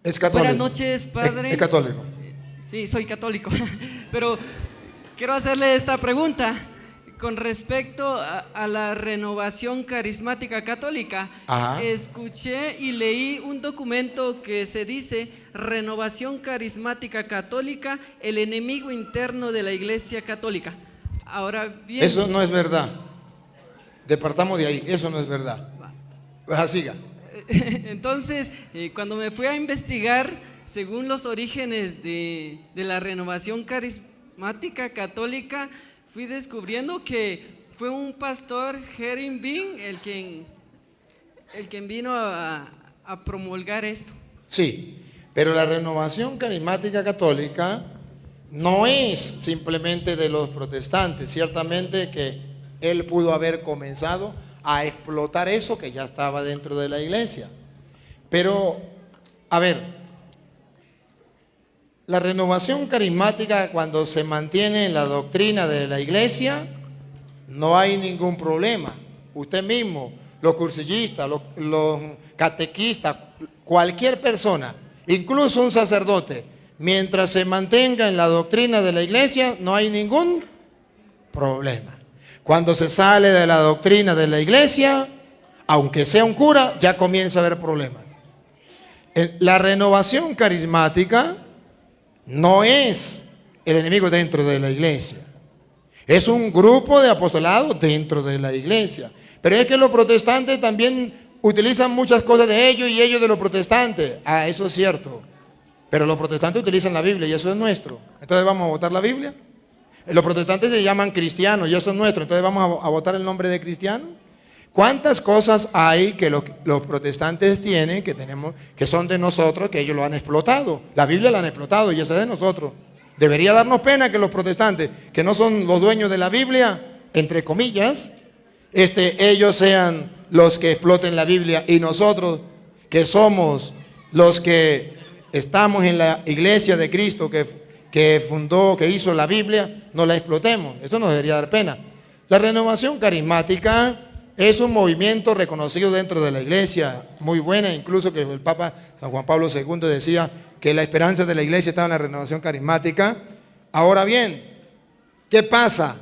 Es católico. Buenas noches, padre. Es católico. Sí, soy católico. Pero quiero hacerle esta pregunta con respecto a la renovación carismática católica. Ajá. Escuché y leí un documento que se dice Renovación Carismática Católica, el enemigo interno de la Iglesia Católica. Ahora bien, Eso no es verdad. Departamos de ahí, eso no es verdad. Siga. entonces, cuando me fui a investigar, según los orígenes de la renovación carismática católica, fui descubriendo que fue un pastor, Herring Bean, el quien vino a promulgar esto. Sí, pero la renovación carismática católica no es simplemente de los protestantes. Ciertamente que él pudo haber comenzado a explotar eso que ya estaba dentro de la iglesia. Pero, a ver, la renovación carismática, cuando se mantiene en la doctrina de la iglesia, no hay ningún problema. Usted mismo, los cursillistas, los catequistas, cualquier persona, incluso un sacerdote, mientras se mantenga en la doctrina de la iglesia, no hay ningún problema. Cuando se sale de la doctrina de la iglesia, aunque sea un cura, ya comienza a haber problemas. La renovación carismática no es el enemigo dentro de la iglesia. Es un grupo de apostolados dentro de la iglesia. Pero es que los protestantes también utilizan muchas cosas de ellos y ellos de los protestantes. Eso es cierto. Pero los protestantes utilizan la Biblia y eso es nuestro. Entonces vamos a votar la Biblia. Los protestantes se llaman cristianos y eso es nuestro. Entonces vamos a votar el nombre de cristiano. ¿Cuántas cosas hay que los protestantes tienen, que tenemos, que son de nosotros, que ellos lo han explotado? La Biblia la han explotado y eso es de nosotros. Debería darnos pena que los protestantes, que no son los dueños de la Biblia, entre comillas, ellos sean los que exploten la Biblia y nosotros, que somos los que estamos en la iglesia de Cristo, que fundó, que hizo la Biblia, no la explotemos. Eso nos debería dar pena. La renovación carismática es un movimiento reconocido dentro de la iglesia, muy buena, incluso que el Papa San Juan Pablo II decía que la esperanza de la iglesia estaba en la renovación carismática. Ahora bien, ¿qué pasa?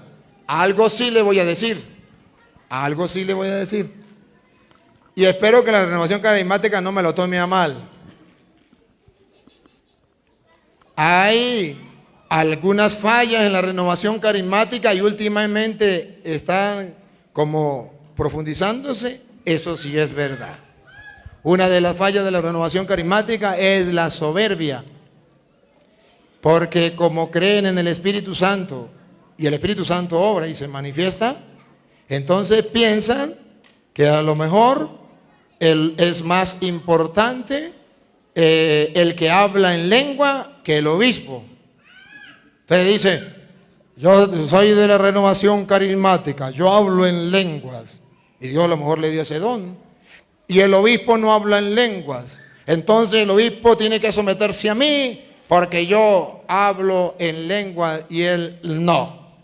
Algo sí le voy a decir, algo sí le voy a decir. Y espero que la renovación carismática no me lo tome a mal. Hay algunas fallas en la renovación carismática y últimamente están como profundizándose, eso sí es verdad. Una de las fallas de la renovación carismática es la soberbia, porque como creen en el Espíritu Santo y el Espíritu Santo obra y se manifiesta, entonces piensan que a lo mejor es más importante el que habla en lengua que el obispo. Entonces dice, yo soy de la renovación carismática, yo hablo en lenguas. Y Dios a lo mejor le dio ese don. Y el obispo no habla en lenguas. Entonces el obispo tiene que someterse a mí porque yo hablo en lenguas y él no.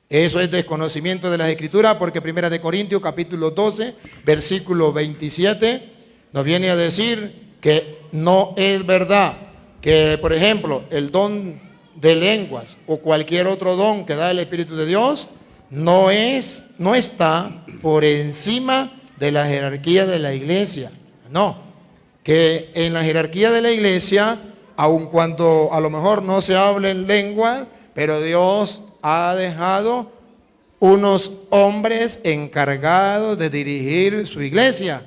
Eso es desconocimiento de las Escrituras, porque 1 de Corintios capítulo 12, versículo 27, nos viene a decir que no es verdad que, por ejemplo, el don de lenguas o cualquier otro don que da el Espíritu de Dios no está por encima de la jerarquía de la iglesia. No, que en la jerarquía de la iglesia, aun cuando a lo mejor no se hable en lengua, pero Dios ha dejado unos hombres encargados de dirigir su iglesia.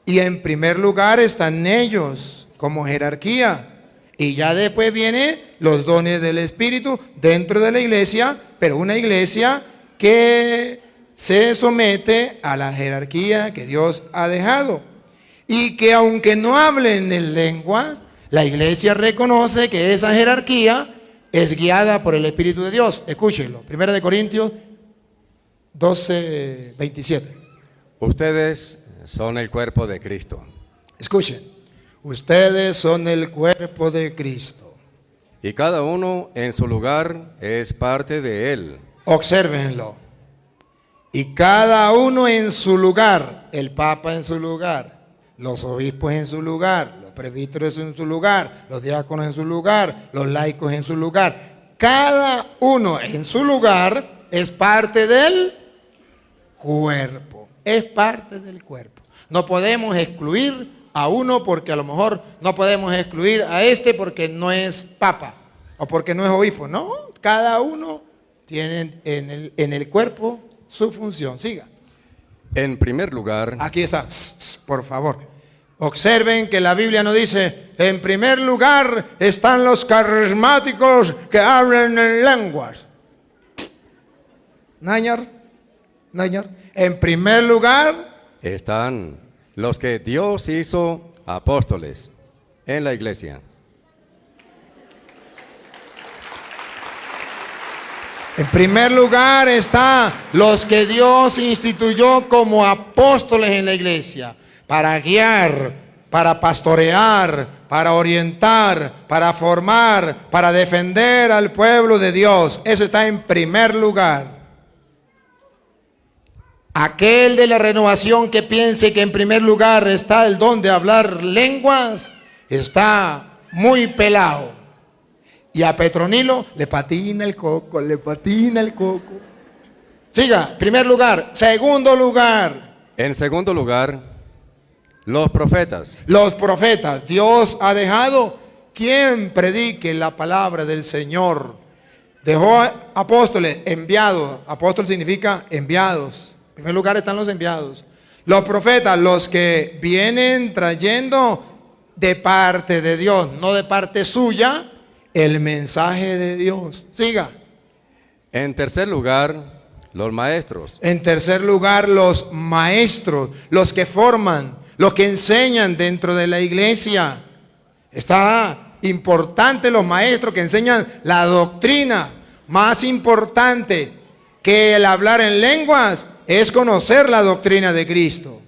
Y en primer lugar están ellos como jerarquía. Y ya después vienen los dones del Espíritu dentro de la iglesia, pero una iglesia que se somete a la jerarquía que Dios ha dejado. Y que aunque no hablen en lenguas, la iglesia reconoce que esa jerarquía es guiada por el Espíritu de Dios. Escúchenlo, 1 de Corintios 12, 27. Ustedes son el cuerpo de Cristo. Escuchen, ustedes son el cuerpo de Cristo. Y cada uno en su lugar es parte de él. Obsérvenlo. Y cada uno en su lugar, el Papa en su lugar. los obispos en su lugar, los presbíteros en su lugar, los diáconos en su lugar, los laicos en su lugar. Cada uno en su lugar es parte del cuerpo, es parte del cuerpo. No podemos excluir a uno porque a lo mejor no podemos excluir a este porque no es papa o porque no es obispo. No, cada uno tiene en el cuerpo su función. Siga. En primer lugar, Aquí está, por favor. Observen que la Biblia no dice, en primer lugar están los carismáticos que hablan en lenguas. Nañar. En primer lugar, están los que Dios hizo apóstoles en la iglesia. en primer lugar está los que Dios instituyó como apóstoles en la iglesia, para guiar, para pastorear, para orientar, para formar, para defender al pueblo de Dios. Eso está en primer lugar. Aquel de la renovación que piense que en primer lugar está el don de hablar lenguas, está muy pelado. Y a Petronilo le patina el coco, Siga, primer lugar. Segundo lugar. En segundo lugar, los profetas. Los profetas. Dios ha dejado quien predique la palabra del Señor. Dejó apóstoles, enviados. Apóstol significa enviados. En primer lugar están los enviados. Los profetas, los que vienen trayendo de parte de Dios, no de parte suya, el mensaje de Dios. Siga. En tercer lugar, los maestros. En tercer lugar, los maestros, los que forman, los que enseñan dentro de la iglesia. Está importante los maestros que enseñan la doctrina. Más importante que el hablar en lenguas es conocer la doctrina de Cristo.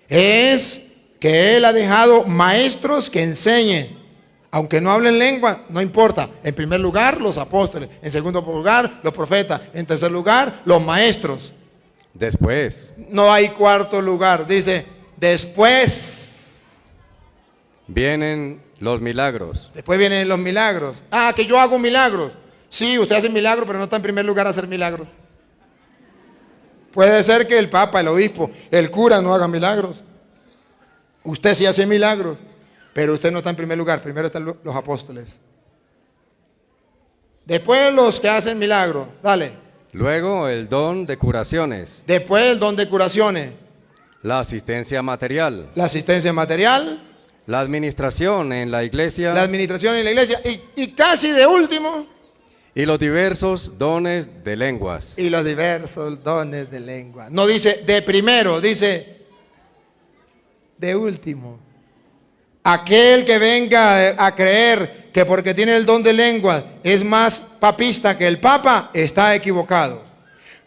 Es que Él ha dejado maestros que enseñen. Aunque no hablen lengua, no importa. En primer lugar, los apóstoles. En segundo lugar, los profetas. En tercer lugar, los maestros. Después No hay cuarto lugar. Dice, después. vienen los milagros. Después vienen los milagros. Ah, que yo hago milagros. Sí, usted hace milagros, pero no está en primer lugar a hacer milagros. Puede ser que el papa, el obispo, el cura no haga milagros. Usted sí hace milagros. Pero usted no está en primer lugar, primero están los apóstoles. Después los que hacen milagros, dale. Luego el don de curaciones, Después el don de curaciones, la asistencia material, la asistencia material, la administración en la iglesia la administración en la iglesia y casi de último, y los diversos dones de lenguas. y los diversos dones de lengua. No dice de primero, dice de último. Aquel que venga a creer que porque tiene el don de lengua es más papista que el papa, está equivocado.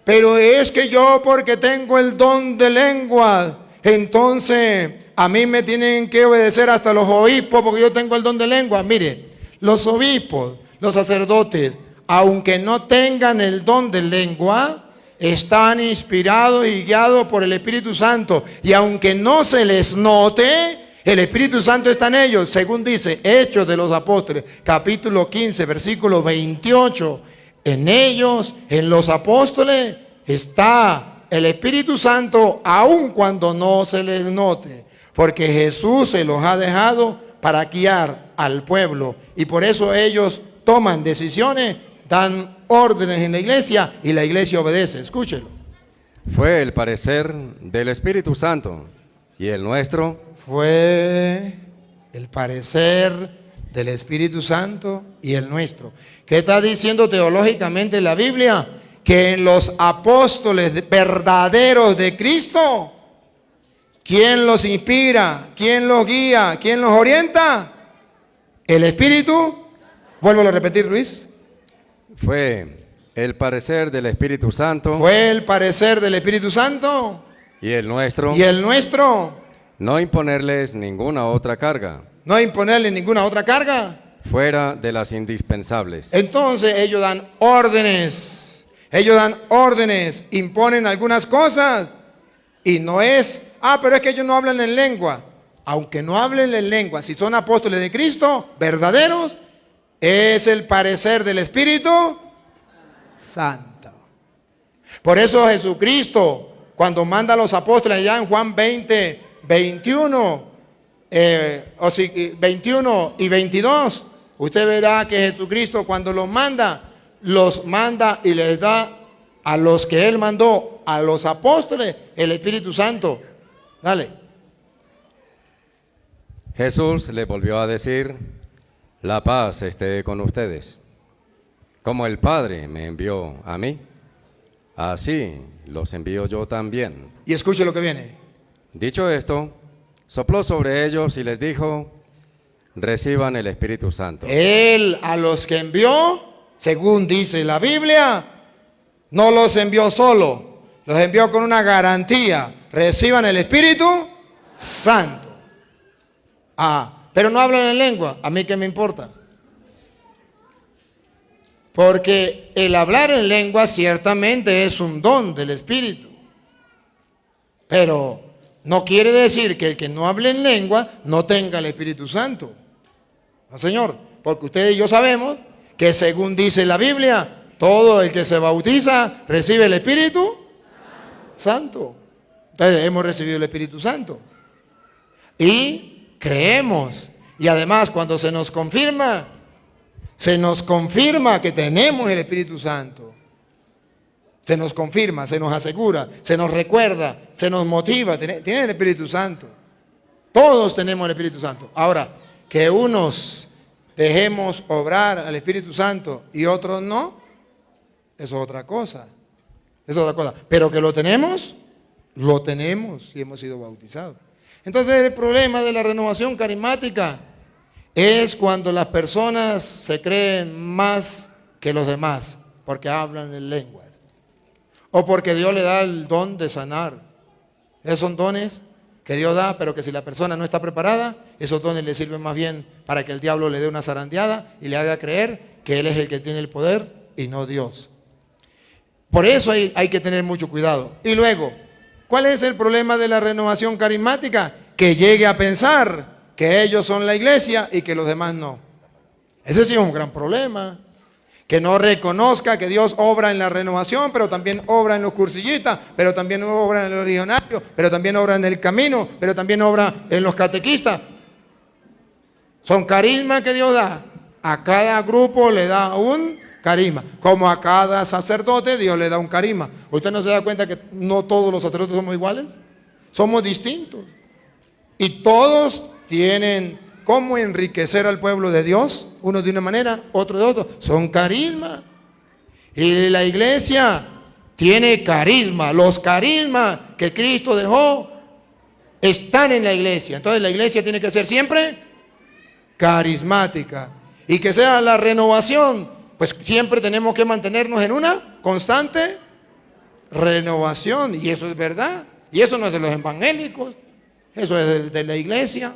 Pero es que yo porque tengo el don de lengua, entonces a mí me tienen que obedecer hasta los obispos porque yo tengo el don de lengua. Mire, los obispos, los sacerdotes, aunque no tengan el don de lengua, están inspirados y guiados por el Espíritu Santo. Y aunque no se les note, el Espíritu Santo está en ellos, según dice Hechos de los Apóstoles, capítulo 15, versículo 28. En ellos, en los apóstoles, está el Espíritu Santo, aun cuando no se les note, porque Jesús se los ha dejado para guiar al pueblo. Y por eso ellos toman decisiones, dan órdenes en la iglesia y la iglesia obedece. Escúchelo. Fue el parecer del Espíritu Santo y el nuestro. Fue el parecer del Espíritu Santo y el nuestro. ¿Qué está diciendo teológicamente la Biblia? Que en los apóstoles verdaderos de Cristo, ¿quién los inspira? ¿Quién los guía? ¿Quién los orienta? El Espíritu. Vuelvo a repetir, Luis. Fue el parecer del Espíritu Santo. Fue el parecer del Espíritu Santo Y el nuestro. y el nuestro. No imponerles ninguna otra carga, No imponerle ninguna otra carga. fuera de las indispensables. Entonces ellos dan órdenes, imponen algunas cosas y no es, pero es que ellos no hablan en lengua. aunque no hablen en lengua, si son apóstoles de Cristo, verdaderos, es el parecer del Espíritu Santo. Por eso Jesucristo, cuando manda a los apóstoles allá en Juan 20, 21, 21 y 22, usted verá que Jesucristo cuando los manda y les da a los que Él mandó, a los apóstoles, el Espíritu Santo. Dale. Jesús le volvió a decir: la paz esté con ustedes. Como el Padre me envió a mí, así los envío yo también. Y escuche lo que viene. Dicho esto, sopló sobre ellos y les dijo: reciban el Espíritu Santo. Él a los que envió, según dice la Biblia, no los envió solo, los envió con una garantía: reciban el Espíritu Santo. Pero no hablan en lengua. ¿A mí qué me importa? Porque el hablar en lengua ciertamente es un don del Espíritu. Pero no quiere decir que el que no hable en lengua no tenga el Espíritu Santo. No, señor. Porque ustedes y yo sabemos que según dice la Biblia, todo el que se bautiza recibe el Espíritu Santo. Entonces hemos recibido el Espíritu Santo. Y creemos. Y además cuando se nos confirma que tenemos el Espíritu Santo. Se nos confirma, se nos asegura, se nos recuerda, se nos motiva. Tiene el Espíritu Santo. Todos tenemos el Espíritu Santo. Ahora, que unos dejemos obrar al Espíritu Santo y otros no, eso es otra cosa. Es otra cosa. Pero que lo tenemos y hemos sido bautizados. Entonces el problema de la renovación carismática es cuando las personas se creen más que los demás porque hablan en lenguas o porque Dios le da el don de sanar. Esos son dones que Dios da, pero que si la persona no está preparada, esos dones le sirven más bien para que el diablo le dé una zarandeada y le haga creer que Él es el que tiene el poder y no Dios. Por eso hay que tener mucho cuidado. Y luego, ¿cuál es el problema de la renovación carismática? Que llegue a pensar que ellos son la iglesia y que los demás no. Ese sí es un gran problema. Que no reconozca que Dios obra en la renovación, pero también obra en los cursillistas, pero también obra en los legionarios, pero también obra en el camino, pero también obra en los catequistas. Son carismas que Dios da. A cada grupo le da un carisma. Como a cada sacerdote Dios le da un carisma. ¿Usted no se da cuenta que no todos los sacerdotes somos iguales? Somos distintos. Y todos tienen cómo enriquecer al pueblo de Dios. Uno de una manera, otro de otra. Son carismas. Y la iglesia tiene carisma. Los carismas que Cristo dejó están en la iglesia. Entonces la iglesia tiene que ser siempre carismática. Y que sea la renovación, pues siempre tenemos que mantenernos en una constante renovación. Y eso es verdad. Y eso no es de los evangélicos. Eso es de la iglesia.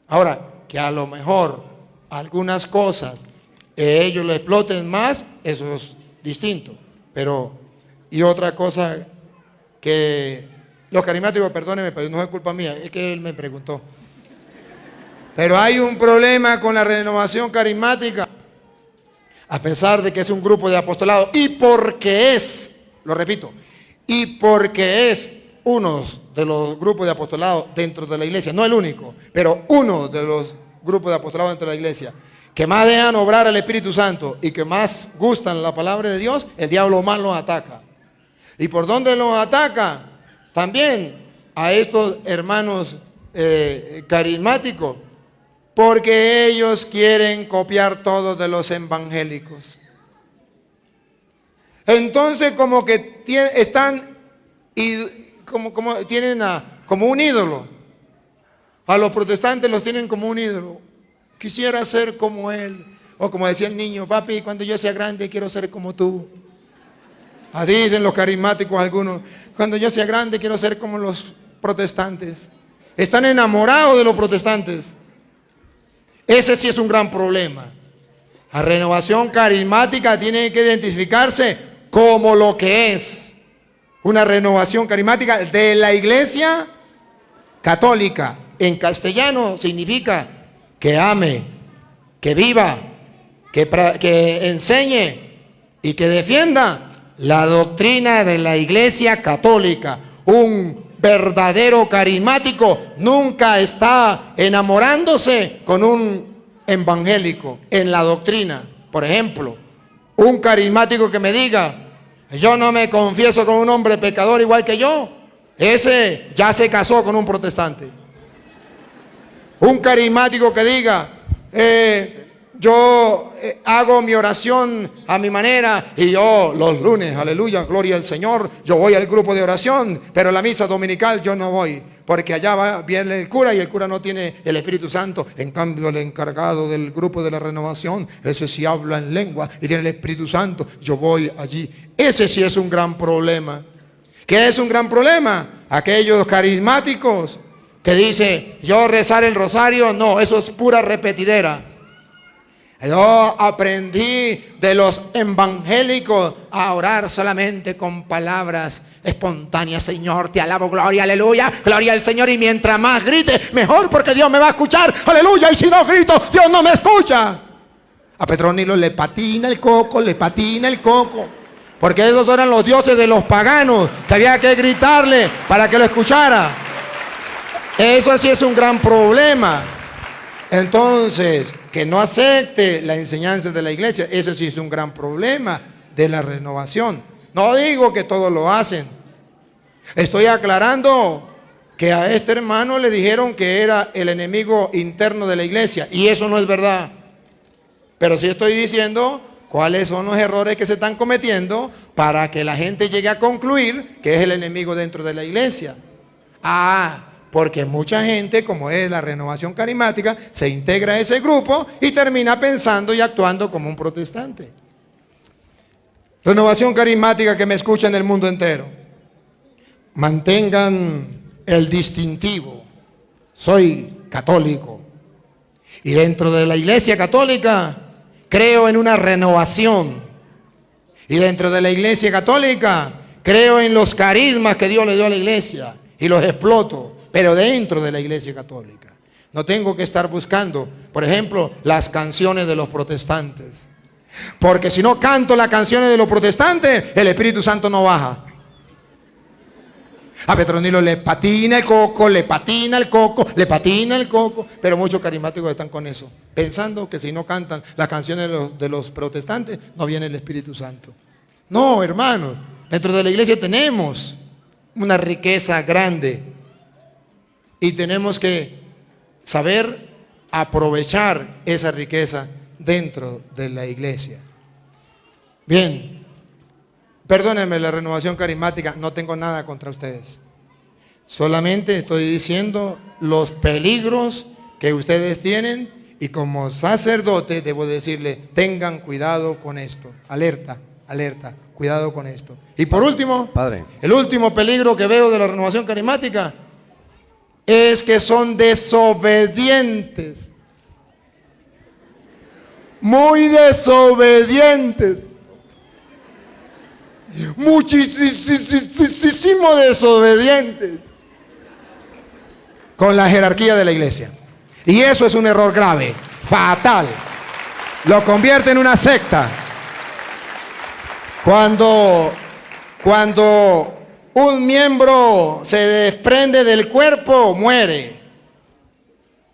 Ahora, que a lo mejor algunas cosas ellos lo exploten más, eso es distinto. Pero, y otra cosa que los carismáticos, perdónenme, pero no es culpa mía, es que él me preguntó. Pero hay un problema con la renovación carismática, a pesar de que es un grupo de apostolado, y porque es, lo repito, y porque es uno de los grupos de apostolado dentro de la iglesia, no el único, pero uno de los grupos de apostolado dentro de la iglesia, que más dejan obrar al Espíritu Santo y que más gustan la palabra de Dios, el diablo más los ataca. ¿Y por dónde los ataca? También a estos hermanos carismáticos, porque ellos quieren copiar todo de los evangélicos. Entonces como que están como tienen como un ídolo. A los protestantes los tienen como un ídolo. Quisiera ser como él. O como decía el niño: papi, cuando yo sea grande quiero ser como tú. Así dicen los carismáticos algunos: cuando yo sea grande quiero ser como los protestantes. Están enamorados de los protestantes. Ese sí es un gran problema. La renovación carismática tiene que identificarse como lo que es: una renovación carismática de la iglesia católica. en castellano significa que ame, que viva, que enseñe y que defienda la doctrina de la Iglesia Católica. Un verdadero carismático nunca está enamorándose con un evangélico en la doctrina. Por ejemplo, un carismático que me diga, yo no me confieso con un hombre pecador igual que yo, ese ya se casó con un protestante. Un carismático que diga, yo hago mi oración a mi manera y yo los lunes, aleluya, gloria al Señor, yo voy al grupo de oración, pero la misa dominical yo no voy, porque allá viene el cura y el cura no tiene el Espíritu Santo. En cambio, el encargado del grupo de la renovación, ese sí habla en lengua y tiene el Espíritu Santo, yo voy allí. Ese sí es un gran problema. ¿Qué es un gran problema? Aquellos carismáticos que dicen, yo rezar el rosario, no, eso es pura repetidera. Yo aprendí de los evangélicos a orar solamente con palabras espontáneas. Señor, te alabo, gloria, aleluya, gloria al Señor. Y mientras más grite, mejor, porque Dios me va a escuchar, aleluya. Y si no grito, Dios no me escucha. A Petronilo le patina el coco, le patina el coco. Porque esos eran los dioses de los paganos, que había que gritarle para que lo escuchara. Eso sí es un gran problema. Entonces, que no acepte la enseñanza de la iglesia, eso sí es un gran problema de la renovación. No digo que todos lo hacen. Estoy aclarando que a este hermano le dijeron que era el enemigo interno de la iglesia, y eso no es verdad. Pero sí estoy diciendo cuáles son los errores que se están cometiendo para que la gente llegue a concluir que es el enemigo dentro de la iglesia. Porque mucha gente, como es la renovación carismática, se integra a ese grupo y termina pensando y actuando como un protestante. Renovación carismática que me escucha en el mundo entero. Mantengan el distintivo. Soy católico. Y dentro de la iglesia católica creo en una renovación. Y dentro de la iglesia católica creo en los carismas que Dios le dio a la iglesia y los exploto. Pero dentro de la iglesia católica. No tengo que estar buscando, por ejemplo, las canciones de los protestantes. Porque si no canto las canciones de los protestantes, el Espíritu Santo no baja. A Petronilo le patina el coco, le patina el coco, le patina el coco. Pero muchos carismáticos están con eso, pensando que si no cantan las canciones de los protestantes, no viene el Espíritu Santo. No, hermanos, dentro de la iglesia tenemos una riqueza grande. Y tenemos que saber aprovechar esa riqueza dentro de la iglesia. Bien, perdónenme la renovación carismática, no tengo nada contra ustedes. Solamente estoy diciendo los peligros que ustedes tienen y como sacerdote debo decirle, tengan cuidado con esto. Alerta, alerta, cuidado con esto. Y por último, Padre, el último peligro que veo de la renovación carismática es que son desobedientes. Muy desobedientes. Muchísimo desobedientes con la jerarquía de la iglesia. Y eso es un error grave, fatal. Lo convierte en una secta. Cuando un miembro se desprende del cuerpo, muere.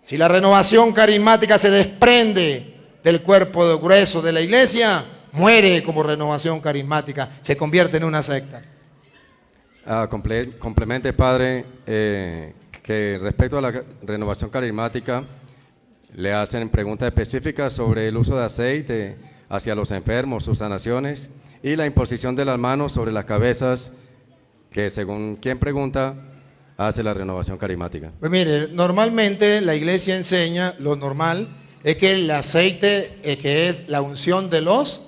Si la renovación carismática se desprende del cuerpo grueso de la iglesia, muere como renovación carismática, se convierte en una secta. Complemente, Padre, que respecto a la renovación carismática, le hacen preguntas específicas sobre el uso de aceite hacia los enfermos, sus sanaciones y la imposición de las manos sobre las cabezas, que según quien pregunta, hace la renovación carismática. Pues mire, normalmente la iglesia enseña, lo normal es que el aceite, que es la unción de los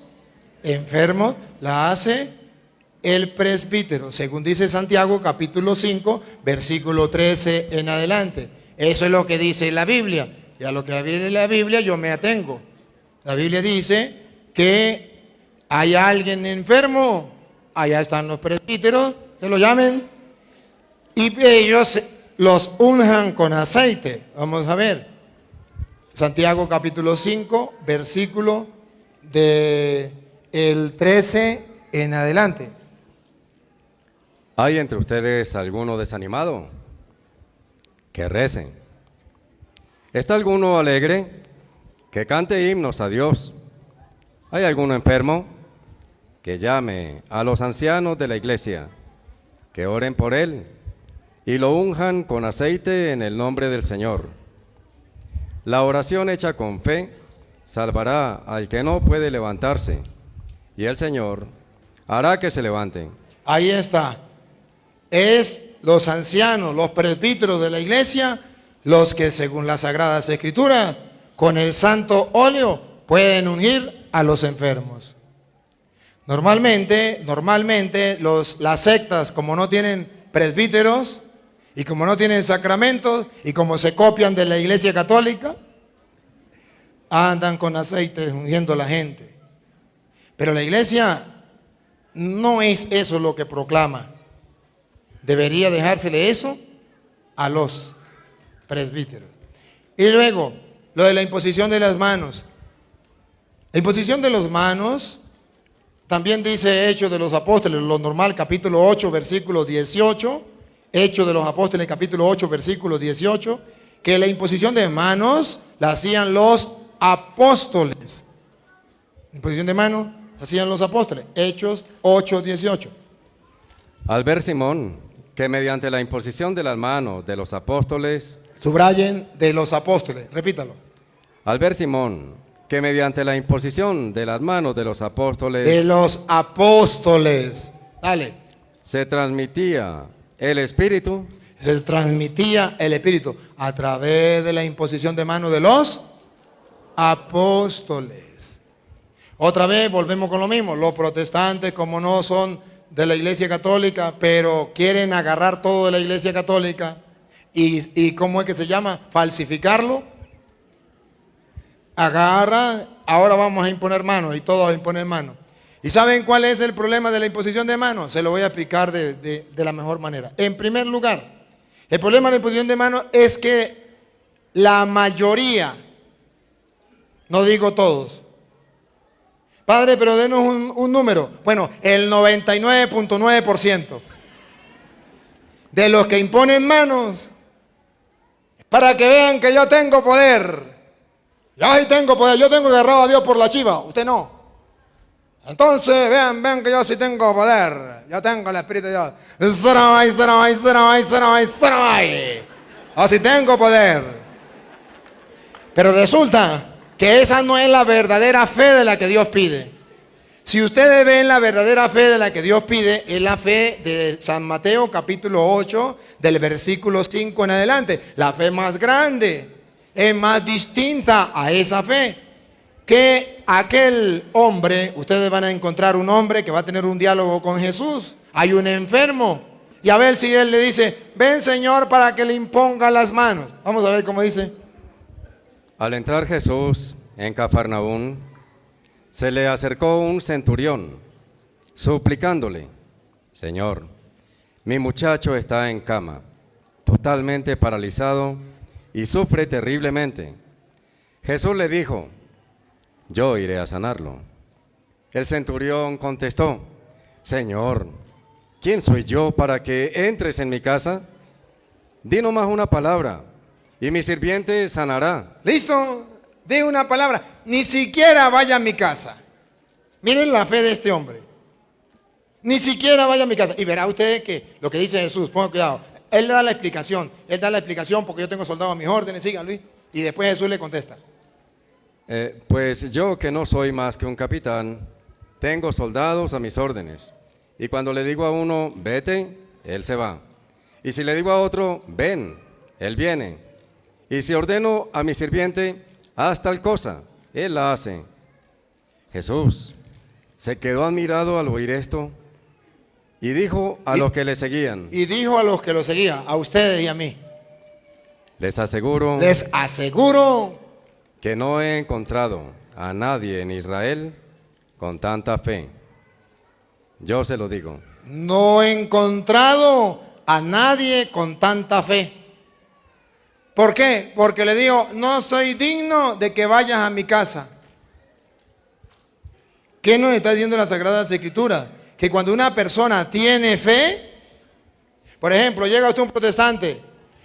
enfermos, la hace el presbítero, según dice Santiago capítulo 5, versículo 13 en adelante. Eso es lo que dice la Biblia, y a lo que viene la Biblia yo me atengo. La Biblia dice que hay alguien enfermo, allá están los presbíteros, que lo llamen, y ellos los unjan con aceite. Vamos a ver. Santiago capítulo 5, versículo de el 13 en adelante. ¿Hay entre ustedes alguno desanimado? Que recen. ¿Está alguno alegre? Que cante himnos a Dios. ¿Hay alguno enfermo? Que llame a los ancianos de la iglesia, que oren por él y lo unjan con aceite en el nombre del Señor. La oración hecha con fe salvará al que no puede levantarse, y el Señor hará que se levanten. Ahí está. Es los ancianos, los presbíteros de la iglesia, los que según las Sagradas Escrituras, con el santo óleo, pueden ungir a los enfermos. Normalmente las sectas, como no tienen presbíteros y como no tienen sacramentos y como se copian de la iglesia católica, andan con aceite ungiendo a la gente. Pero la iglesia no es eso lo que proclama. Debería dejársele eso a los presbíteros. Y luego, lo de la imposición de las manos. La imposición de las manos, también dice Hechos de los Apóstoles, lo normal, capítulo 8, versículo 18. Hechos de los Apóstoles, capítulo 8, versículo 18. Que la imposición de manos la hacían los apóstoles. Imposición de manos la hacían los apóstoles. Hechos 8, 18. Al ver Simón que mediante la imposición de las manos de los apóstoles, Subrayen de los apóstoles, repítalo. al ver Simón que mediante la imposición de las manos de los apóstoles, Dale. se transmitía el Espíritu, Se transmitía el Espíritu a través de la imposición de manos de los apóstoles. Otra vez volvemos con lo mismo. Los protestantes, como no son de la iglesia católica, pero quieren agarrar todo de la iglesia católica y ¿cómo es que se llama? Falsificarlo. Agarran, ahora vamos a imponer manos y todos a imponer manos. ¿Y saben cuál es el problema de la imposición de manos? Se lo voy a explicar de la mejor manera. En primer lugar, el problema de la imposición de manos es que la mayoría, no digo todos, Padre, pero denos un número. Bueno, el 99.9% de los que imponen manos, para que vean que yo tengo poder. Yo sí tengo poder, yo tengo agarrado a Dios por la chiva, usted no. Entonces, vean que yo sí tengo poder. Yo tengo el Espíritu de Dios. Así tengo poder. Pero resulta que esa no es la verdadera fe de la que Dios pide. Si ustedes ven la verdadera fe de la que Dios pide, es la fe de San Mateo capítulo 8, del versículo 5 en adelante. La fe más grande, es más distinta a esa fe. Que aquel hombre, ustedes van a encontrar un hombre que va a tener un diálogo con Jesús. Hay un enfermo. Y a ver si él le dice, ven Señor para que le imponga las manos. Vamos a ver cómo dice. al entrar Jesús en Cafarnaún, se le acercó un centurión, suplicándole, Señor, mi muchacho está en cama, totalmente paralizado y sufre terriblemente. Jesús le dijo, yo iré a sanarlo. El centurión contestó, Señor, ¿quién soy yo para que entres en mi casa? Di nomás una palabra y mi sirviente sanará. ¿Listo? Di una palabra. Ni siquiera vaya a mi casa. Miren la fe de este hombre. Ni siquiera vaya a mi casa. Y verá usted que lo que dice Jesús, ponga cuidado. Él da la explicación. Él da la explicación porque yo tengo soldados a mis órdenes. Siga, Luis. Y después Jesús le contesta. Pues yo, que no soy más que un capitán, tengo soldados a mis órdenes. Y cuando le digo a uno, vete, él se va. Y si le digo a otro, ven, él viene. Y si ordeno a mi sirviente, haz tal cosa, él la hace. Jesús se quedó admirado al oír esto y dijo a los que le seguían. Y dijo a los que lo seguían, a ustedes y a mí. Les aseguro que no he encontrado a nadie en Israel con tanta fe. Yo se lo digo. No he encontrado a nadie con tanta fe. ¿Por qué? Porque le dijo, no soy digno de que vayas a mi casa. ¿Qué nos está diciendo la Sagrada Escritura? Que cuando una persona tiene fe, por ejemplo, llega usted un protestante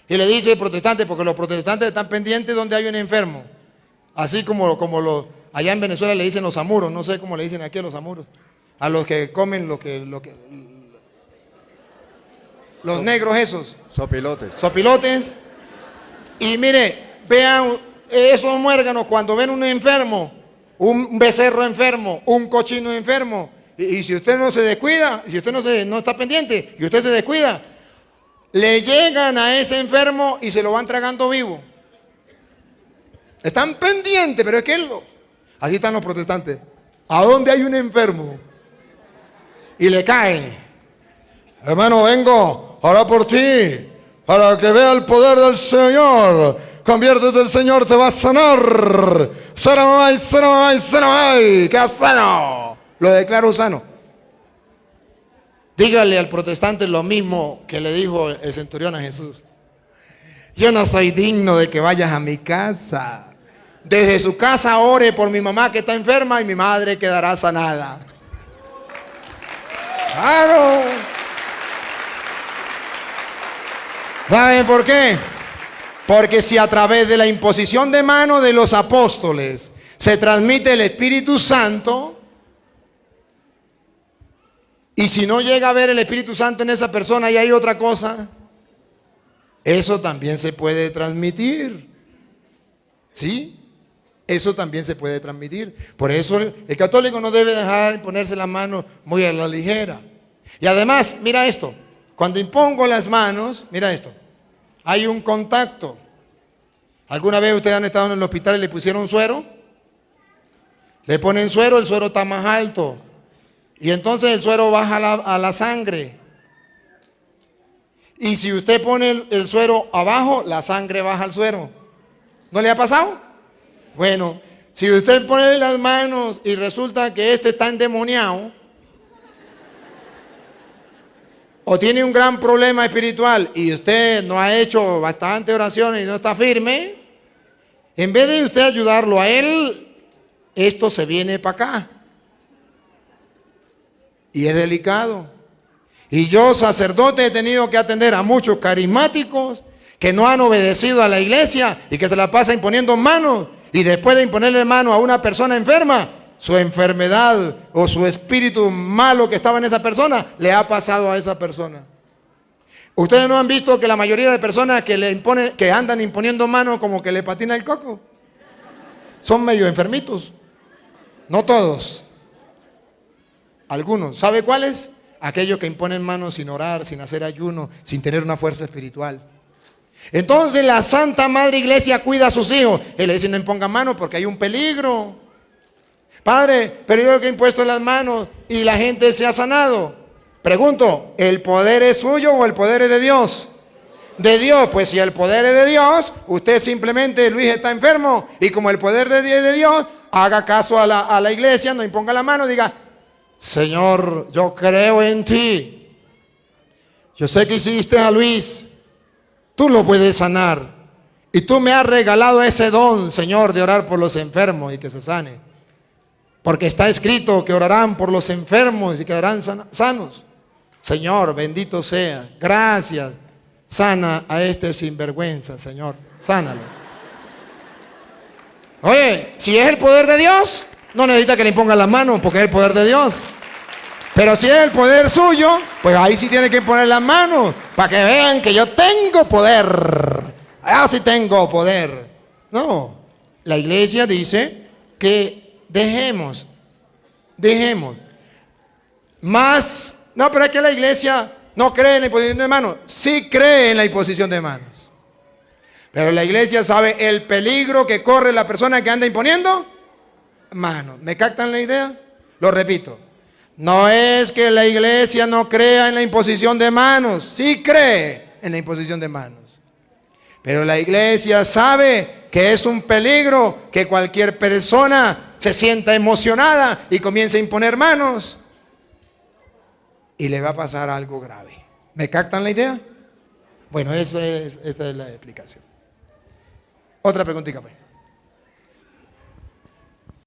y le dice protestante, porque los protestantes están pendientes donde hay un enfermo. Así como allá en Venezuela le dicen los amuros, no sé cómo le dicen aquí a los amuros. A los que comen los negros esos. Sopilotes. Sopilotes. Y mire, vean esos muérganos cuando ven un enfermo, un becerro enfermo, un cochino enfermo. Y si usted no se descuida, si usted no está pendiente y usted se descuida, le llegan a ese enfermo y se lo van tragando vivo. Están pendientes, pero es que así están los protestantes. ¿A dónde hay un enfermo? Y le cae. Hermano, vengo ahora por ti, para que vea el poder del Señor. Conviértete, el Señor te va a sanar. ¡Qué sano! Lo declaro sano. Dígale al protestante lo mismo que le dijo el centurión a Jesús. Yo no soy digno de que vayas a mi casa. Desde su casa ore por mi mamá que está enferma y mi madre quedará sanada. Claro. ¿Saben por qué? Porque si a través de la imposición de manos de los apóstoles se transmite el Espíritu Santo, y si no llega a ver el Espíritu Santo en esa persona y hay otra cosa, eso también se puede transmitir. ¿Sí? Eso también se puede transmitir. Por eso el católico no debe dejar ponerse las manos muy a la ligera. Y además, mira esto. Cuando impongo las manos, mira esto. Hay un contacto. ¿Alguna vez ustedes han estado en el hospital y le pusieron suero? Le ponen suero, el suero está más alto. Y entonces el suero baja a la sangre. Y si usted pone el suero abajo, la sangre baja al suero. ¿No le ha pasado? Bueno, si usted pone las manos y resulta que este está endemoniado, o tiene un gran problema espiritual y usted no ha hecho bastante oraciones y no está firme, en vez de usted ayudarlo a él, esto se viene para acá. Y es delicado. Y yo, sacerdote, he tenido que atender a muchos carismáticos que no han obedecido a la iglesia y que se la pasan imponiendo manos. Y después de imponerle mano a una persona enferma, su enfermedad o su espíritu malo que estaba en esa persona le ha pasado a esa persona. ¿Ustedes no han visto que la mayoría de personas que andan imponiendo mano como que le patina el coco? Son medio enfermitos. No todos. Algunos. ¿Sabe cuáles? Aquellos que imponen manos sin orar, sin hacer ayuno, sin tener una fuerza espiritual. Entonces la Santa Madre Iglesia cuida a sus hijos. Él le dice, no impongan manos porque hay un peligro. Padre, pero yo que he impuesto las manos y la gente se ha sanado. Pregunto, ¿el poder es suyo o el poder es de Dios? De Dios. Pues si el poder es de Dios, usted simplemente, Luis está enfermo, y como el poder de Dios, haga caso a la iglesia, no imponga la mano, diga, Señor, yo creo en ti. Yo sé que hiciste a Luis. Tú lo puedes sanar. Y tú me has regalado ese don, Señor, de orar por los enfermos y que se sane. Porque está escrito que orarán por los enfermos y quedarán sanos. Señor, bendito sea. Gracias. Sana a este sinvergüenza, Señor. Sánalo. Oye, si es el poder de Dios, no necesita que le impongan las manos porque es el poder de Dios. Pero si es el poder suyo, pues ahí sí tiene que poner las manos para que vean que yo tengo poder. Ah, sí tengo poder. No, la iglesia dice que dejemos. Más, no, pero es que la iglesia no cree en la imposición de manos. Sí cree en la imposición de manos. Pero la iglesia sabe el peligro que corre la persona que anda imponiendo manos. ¿Me captan la idea? Lo repito. No es que la iglesia no crea en la imposición de manos, sí cree en la imposición de manos. Pero la iglesia sabe que es un peligro que cualquier persona se sienta emocionada y comience a imponer manos y le va a pasar algo grave. ¿Me captan la idea? Bueno, esta es la explicación. Otra preguntita, pues.